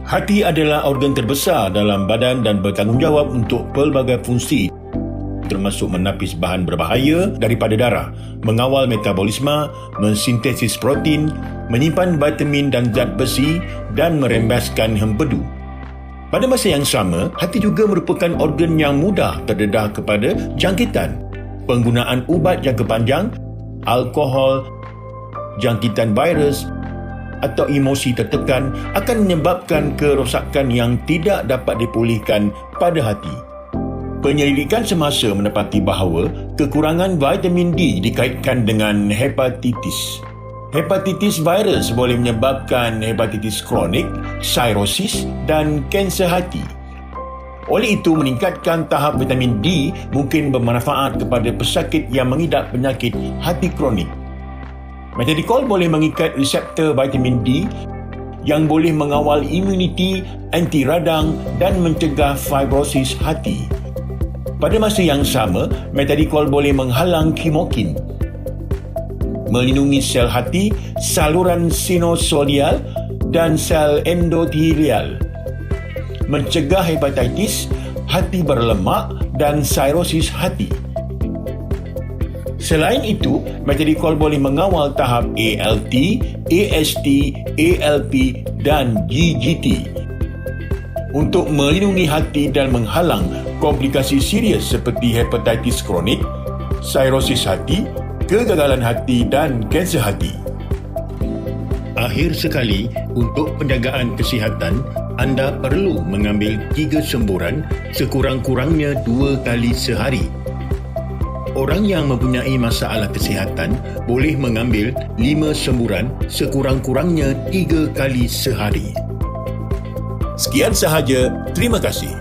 Hati adalah organ terbesar dalam badan dan bertanggungjawab untuk pelbagai fungsi, termasuk menapis bahan berbahaya daripada darah, mengawal metabolisme, mensintesis protein, menyimpan vitamin dan zat besi dan merembaskan empedu. Pada masa yang sama, hati juga merupakan organ yang mudah terdedah kepada jangkitan. Penggunaan ubat jangka panjang, alkohol, jangkitan virus atau emosi tertekan akan menyebabkan kerosakan yang tidak dapat dipulihkan pada hati. Penyelidikan semasa mendapati bahawa kekurangan vitamin D dikaitkan dengan hepatitis. Hepatitis virus boleh menyebabkan hepatitis kronik, cirrhosis dan kanser hati. Oleh itu, meningkatkan tahap vitamin D mungkin bermanfaat kepada pesakit yang mengidap penyakit hati kronik. Metadikol boleh mengikat reseptor vitamin D yang boleh mengawal imuniti, anti radang dan mencegah fibrosis hati. Pada masa yang sama, metadikol boleh menghalang kimokin, melindungi sel hati, saluran sinusoidal dan sel endotelial, mencegah hepatitis, hati berlemak dan cirrhosis hati. Selain itu, metadikol boleh mengawal tahap ALT, AST, ALP dan GGT untuk melindungi hati dan menghalang komplikasi serius seperti hepatitis kronik, cirrhosis hati, kegagalan hati dan kanser hati. Akhir sekali, untuk penjagaan kesihatan, anda perlu mengambil 3 semburan sekurang-kurangnya 2 kali sehari. Orang yang mempunyai masalah kesihatan boleh mengambil 5 semburan sekurang-kurangnya 3 kali sehari. Sekian sahaja, terima kasih.